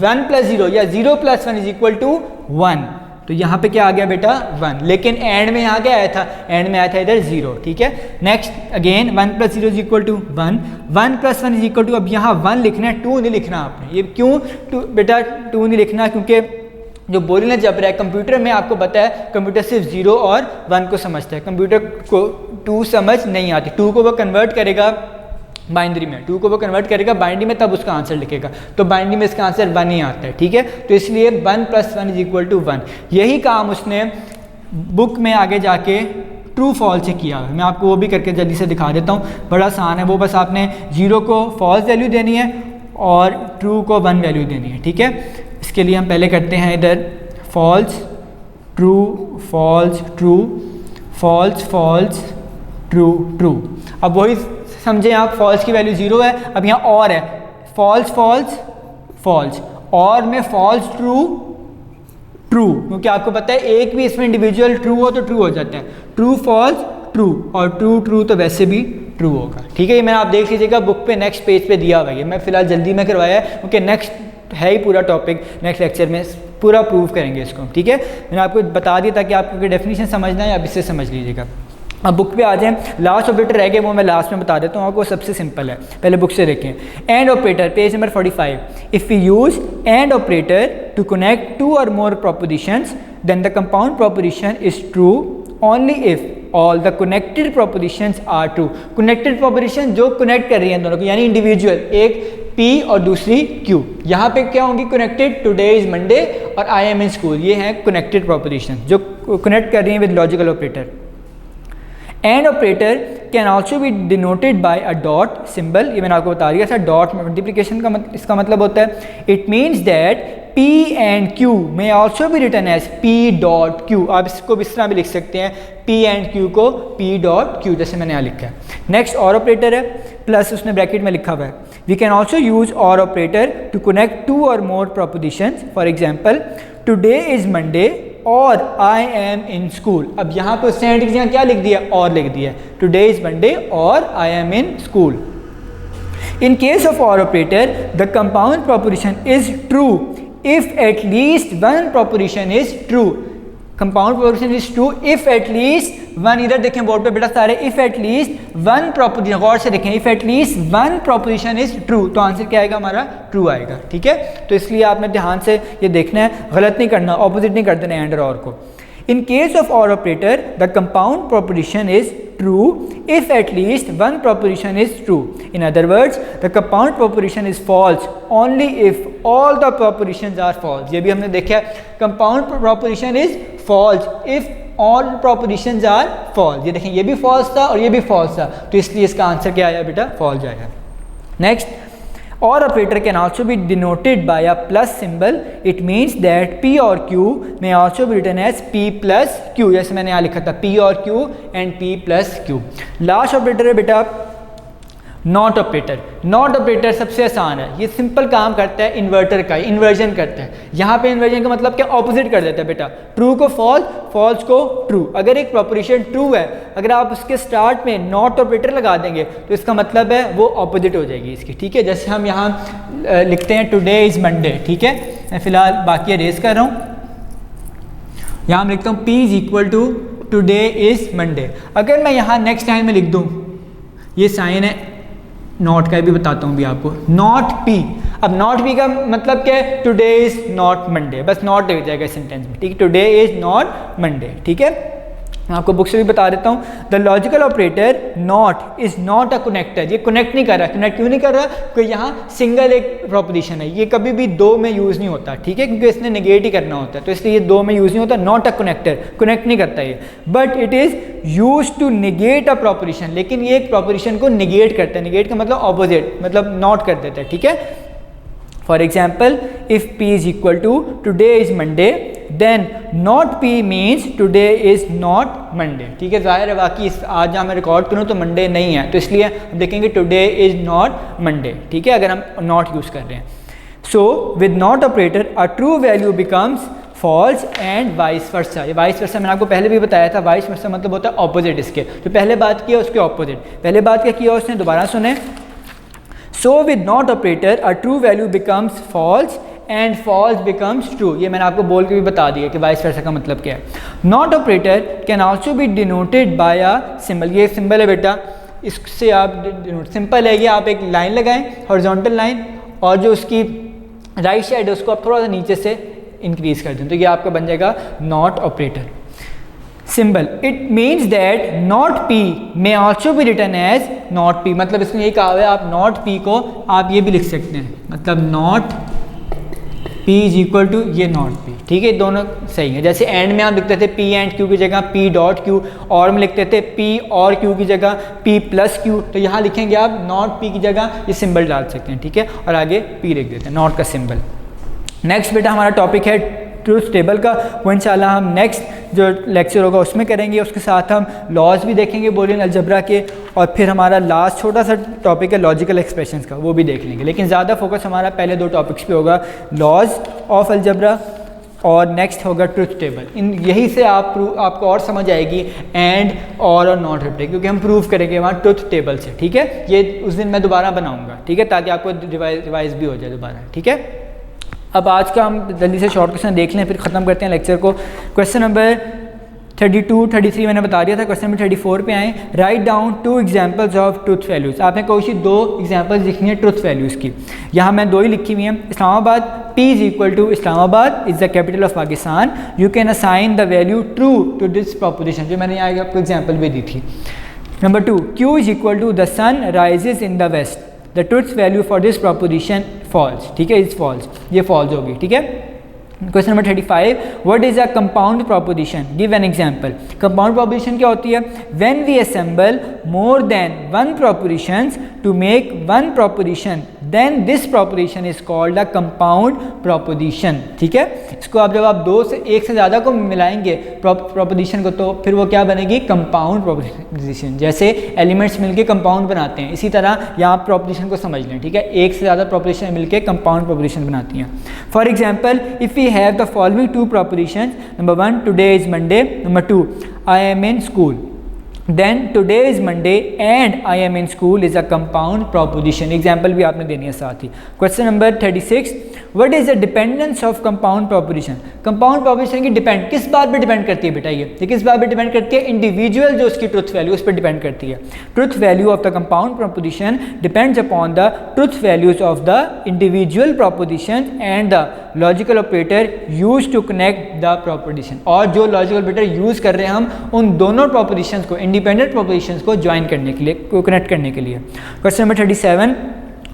1 प्लस 0 या 0 प्लस 1 इज इक्वल टू 1, तो यहाँ पे क्या आ गया बेटा 1, लेकिन एंड में यहाँ क्या आया था, एंड में आया था इधर 0। ठीक है, next again 1 plus 0 is equal to 1, 1 plus 1 is equal to, अब यहाँ 1 लिखना है, 2 नहीं लिखना आपने। ये क्यों बेटा 2 नहीं लिखना, क्योंकि जो बोलियन जबर है कंप्यूटर में, आपको पता है कंप्यूटर सिर्फ 0 और 1 को समझता है, कंप्यूटर को 2 समझ नहीं आती। 2 को वो कन्वर्ट करेगा बाइनरी में, 2 को वो कन्वर्ट करेगा बाइनरी में, तब उसका आंसर लिखेगा, तो बाइनरी में इसका आंसर 1 ही आता है। ठीक है, तो इसलिए 1 प्लस 1 इज इक्वल टू 1। यही काम उसने बुक में आगे जाके ट्रू फॉल्स से किया है, मैं आपको वो भी करके जल्दी से दिखा देता हूँ, बड़ा आसान है वो। बस आपने 0 को फॉल्स वैल्यू देनी है और ट्रू को 1 वैल्यू देनी है। ठीक है, इसके लिए हम पहले करते हैं इधर false true false true false false true true. अब वही समझें आप, फॉल्स की वैल्यू 0 है, अब यहाँ और है, फॉल्स फॉल्स फॉल्स, और में फॉल्स ट्रू ट्रू, क्योंकि आपको पता है एक भी इसमें इंडिविजुअल ट्रू हो तो ट्रू हो जाता है, ट्रू फॉल्स ट्रू, और ट्रू ट्रू तो वैसे भी ट्रू होगा। ठीक है, ये मैंने आप देख लीजिएगा बुक पे नेक्स्ट पेज पे दिया हुआ है, मैं फिलहाल जल्दी में करवाया है क्योंकि नेक्स्ट है ही पूरा टॉपिक, नेक्स्ट लेक्चर में पूरा प्रूव करेंगे इसको। ठीक है, मैंने आपको बता दिया ताकि आपको डेफिनेशन समझना है, आप इससे समझ लीजिएगा। अब बुक पे आ जाएं, लास्ट ऑपरेटर रह गए वो मैं लास्ट में बता देता हूँ आपको, सबसे सिंपल है, पहले बुक से देखें। And operator page number 45, if we use and operator to connect 2 or more propositions then the compound proposition is true only if all the connected propositions are true. Connected proposition जो connect कर रही हैं दोनों को, यानी individual, एक P और दूसरी Q, यहाँ पे क्या होंगी connected, today is Monday or I am in school, ये हैं कनेक्टेड प्रोपोजिशन जो कनेक्ट कर रही हैं with logical operator. And operator can also be denoted by a dot symbol, ये मैंने आपको बता दिया था, डॉट मल्टीप्लिकेशन का इसका मतलब होता है it means that P and Q may also be written as P dot Q। आप इसको इस तरह भी लिख सकते हैं, P एंड Q को P डॉट Q, जैसे मैंने यहाँ लिखा है। नेक्स्ट और ऑपरेटर है, प्लस उसने ब्रैकेट में लिखा हुआ है। We can also use or operator to connect two or more propositions. For example today is Monday or I am in school. अब यहाँ पे उसने एंड की जगह क्या लिख दिया, और लिख दिया, today is Monday or I am in school. In case of OR operator, the compound proposition is true if at least one proposition is true. Compound proposition is true if at least one, इधर देखें board पे बेटा सारे, if at least one proposition, गौर से देखें, if at least one proposition is true, तो answer क्या आएगा हमारा, ट्रू आएगा। ठीक है, तो इसलिए आपने ध्यान से ये देखना है, गलत नहीं करना, ऑपोजिट नहीं कर देना एंड और को। In case of OR operator, the compound proposition is true if at least one proposition is true. In other words, the compound proposition is false only if all the propositions are false. ये भी हमने देखा है, compound proposition is false if all propositions are false. ये देखें, ये भी false था और ये भी false था, तो इसलिए इसका आंसर क्या आया बेटा, false आया। Next, OR operator can also be denoted by a plus symbol. It means that P or Q may also be written as P plus Q, जैसे मैंने यहाँ लिखा था P और Q and P plus Q। Last operator है बेटा not operator. Not operator सबसे आसान है, ये सिंपल काम करता है इन्वर्टर का, इन्वर्जन करता है। यहाँ पे इन्वर्जन का मतलब क्या, ऑपोजिट कर देता है बेटा, ट्रू को फॉल्स, फॉल्स को ट्रू। अगर एक प्रोपोजिशन ट्रू है, अगर आप उसके स्टार्ट में नॉट ऑपरेटर लगा देंगे तो इसका मतलब है वो ऑपोजिट हो जाएगी इसकी। ठीक है, जैसे हम यहाँ लिखते हैं टुडे इज़ मंडे। ठीक है, मैं फिलहाल बाकी अरेज कर रहा हूँ। यहाँ मैं लिखता हूँ P is equal to today is Monday. अगर मैं यहाँ नेक्स्ट टाइम में लिख दूँ, ये साइन है नॉट का, भी बताता हूँ भी आपको, नॉट P। अब नॉट P का मतलब क्या है, टुडे इज नॉट मंडे, बस नॉट लग जाएगा सेंटेंस में। ठीक है, टुडे इज नॉट मंडे। ठीक है, मैं आपको बुक से भी बता देता हूँ, the logical operator not is not a connector. ये कनेक्ट नहीं कर रहा, कनेक्ट क्यों नहीं कर रहा, क्योंकि यहाँ सिंगल एक प्रोपोजिशन है, ये कभी भी दो में यूज़ नहीं होता। ठीक है, क्योंकि इसने नेगेट ही करना होता है, तो इसलिए ये दो में यूज़ नहीं होता। नॉट अ कनेक्टर, कनेक्ट नहीं करता ये, but it is use to negate a proposition, लेकिन ये एक प्रोपोजिशन को निगेट करता है। निगेट का मतलब ऑपोजिट, मतलब नॉट कर देता है। ठीक है, for example if P is equal to today is Monday, then not P means today is not Monday. ठीक है, जाहिर है बाकी आज जहाँ मैं रिकॉर्ड करूँ तो मंडे नहीं है, तो इसलिए हम देखेंगे टुडे इज नॉट मंडे। ठीक है, अगर हम नॉट यूज़ कर रहे हैं। So with not operator a true value becomes false and vice versa. ये वाइस वर्सा मैंने आपको पहले भी बताया था, वाइस वर्सा मतलब होता है ऑपोजिट इसके, तो पहले बात किया उसके ऑपोजिट। पहले बात क्या किया उसने, दोबारा सुने। So with not operator a true value becomes false and false becomes true. ये मैंने आपको बोल के भी बता दिया कि वाइस वर्सा का मतलब क्या है। Not operator can also be denoted by a symbol. ये सिंबल है बेटा, इससे आप सिंपल है, ये आप एक लाइन लगाएं, हॉरिजॉन्टल लाइन, और जो उसकी राइट साइड है उसको आप थोड़ा सा नीचे से इंक्रीज कर दें, तो ये आपका बन जाएगा not operator symbol. It means that not P may also be written as not P, मतलब इसमें ये कहा हुआ है आप नॉट P को आप ये भी लिख सकते हैं, मतलब not P is equal to ये नॉट P। ठीक है, दोनों सही है। जैसे एंड में आप लिखते थे P एंड Q की जगह P डॉट Q, और में लिखते थे P और Q की जगह P प्लस Q, तो यहाँ लिखेंगे आप नॉट P की जगह ये सिंबल डाल सकते हैं। ठीक है, और आगे P लिख देते हैं, नॉट का सिंबल। नेक्स्ट बेटा हमारा टॉपिक है ट्रूथ टेबल का, वो इंशाल्लाह हम नेक्स्ट जो लेक्चर होगा उसमें करेंगे। उसके साथ हम लॉज भी देखेंगे बूलियन अलजेब्रा के, और फिर हमारा लास्ट छोटा सा टॉपिक है लॉजिकल एक्सप्रेशंस का, वो भी देख लेंगे। लेकिन ज़्यादा फोकस हमारा पहले दो टॉपिक्स पे होगा, लॉज ऑफ अलजेब्रा और नेक्स्ट होगा ट्रूथ टेबल। इन यही से आपको और समझ आएगी एंड और नॉट रिप्लाई, क्योंकि हम प्रूव करेंगे वहाँ ट्रूथ टेबल से। ठीक है, ये उस दिन मैं दोबारा बनाऊँगा। ठीक है, ताकि आपको रिवाइज भी हो जाए दोबारा। ठीक है, अब आज का हम जल्दी से शॉर्ट क्वेश्चन देख लें, फिर ख़त्म करते हैं लेक्चर को। क्वेश्चन नंबर 32, 33 मैंने बता दिया था। क्वेश्चन नंबर 34 पे आए। Write down 2 examples of truth values. आपने कोई सी 2 एग्जाम्पल्स लिखनी है ट्रुथ वैल्यूज़ की। यहाँ मैं 2 ही लिखी हुई हैं। Islamabad, P is equal to Islamabad is the capital of Pakistan, you can assign the value true to this proposition, जो मैंने यहाँ आपको एग्जाम्पल भी दी थी। Number 2, Q is equal to the sun rises in the west, the truth value for this proposition false, ठीक है, is false, ये फॉल्स होगी, ठीक है। Question number 35, what is a compound proposition, give an example. Compound proposition क्या होती है? When we assemble more than 1 propositions to make 1 proposition, then this proposition is called a compound proposition, ठीक है। इसको आप जब आप 2 से 1 से ज़्यादा को मिलाएंगे प्रोपोजिशन को, तो फिर वो क्या बनेगी? Compound proposition. जैसे एलिमेंट्स मिलके कंपाउंड बनाते हैं, इसी तरह यहाँ प्रोपोजिशन को समझ लें, ठीक है। 1 से ज़्यादा प्रोपोजिशन मिलके कंपाउंड प्रोपोजिशन बनाती हैं। For example, if we have the following 2 propositions, number 1 today is Monday, number 2 I am in school, then today is Monday and I am in school is a compound proposition। Example भी आपने देनी है साथ ही। Question number 36, what is the dependence of compound proposition. Compound proposition की depend किस बात पे डिपेंड करती है बेटा? ये किस बात पे डिपेंड करती है? इंडिविजुअल जो उसकी ट्रुथ वैल्यू उस पर डिपेंड करती है। Truth value of the compound proposition depends upon the truth values of the individual proposition and the logical operator use to connect the proposition. और जो लॉजिकल ऑपरेटर यूज कर रहे हैं हम उन दोनों प्रोपोजिशंस को, इंडिपेंडेंट प्रोपोजिशंस को ज्वाइन करने के लिए, को कनेक्ट करने के लिए। Question number 37,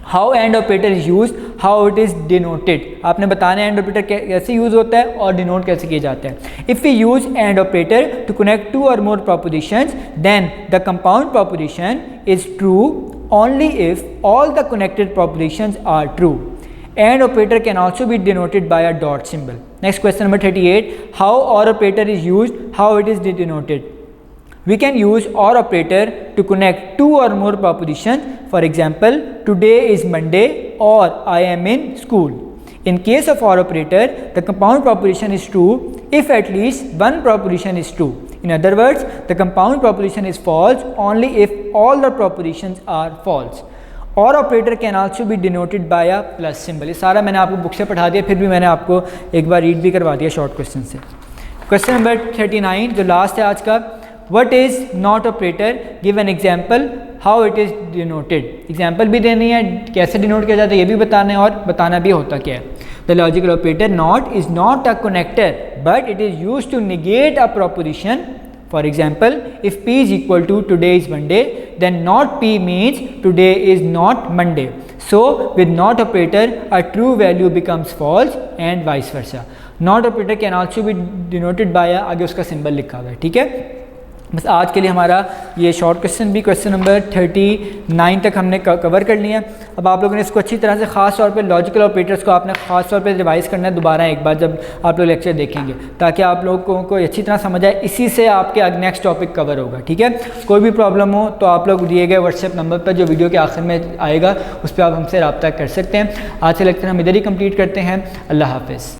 how and operator is use, how it is denoted. आपने बताना है एंड ऑपरेटर कैसे यूज होता है और डिनोट कैसे किया जाता है। If we use and operator to connect 2 or more propositions, then the compound proposition is true only if all the connected propositions are true. And operator can also be denoted by a dot symbol. Next question number 38, how or operator is used, how it is denoted. We can use or operator to connect 2 or more propositions. For example, today is Monday or I am in school. In case of or operator, the compound proposition is true if at least 1 proposition is true. In other words, the compound proposition is false only if all the propositions are false. और operator can also be denoted by a plus symbol. ये सारा मैंने आपको book से पढ़ा दिया, फिर भी मैंने आपको एक बार रीड भी करवा दिया शॉर्ट क्वेश्चन से। क्वेश्चन नंबर 39 जो लास्ट है आज का, what is not operator, give an example, how it is denoted. Example भी देनी है, कैसे डिनोट किया जाता है ये भी बताना है और बताना भी होता क्या है। The logical operator not is not a connector but it is use to negate a proposition. For example, if P is equal to today is Monday, then not P means today is not Monday. So with not operator, a true value becomes false and vice versa. Not operator can also be denoted by a, आगे उसका symbol लिखा हुआ है, ठीक है। बस आज के लिए हमारा ये शॉर्ट क्वेश्चन भी क्वेश्चन नंबर 39 तक हमने कवर कर लिया। अब आप लोगों ने इसको अच्छी तरह से ख़ास तौर पे लॉजिकल ऑपरेटर्स को आपने ख़ास तौर पे रिवाइज़ करना है दोबारा एक बार जब आप लोग लेक्चर देखेंगे, ताकि आप लोगों को अच्छी तरह समझ आए। इसी से आपके नेक्स्ट टॉपिक कवर होगा, ठीक है। कोई भी प्रॉब्लम हो तो आप लोग दिए गए व्हाट्सएप नंबर पर जो वीडियो के आखिर में आएगा उस पर आप हमसे रब्ता कर सकते हैं। आज से लेक्चर हम इधर ही कंप्लीट करते हैं। अल्लाह हाफ़िज़।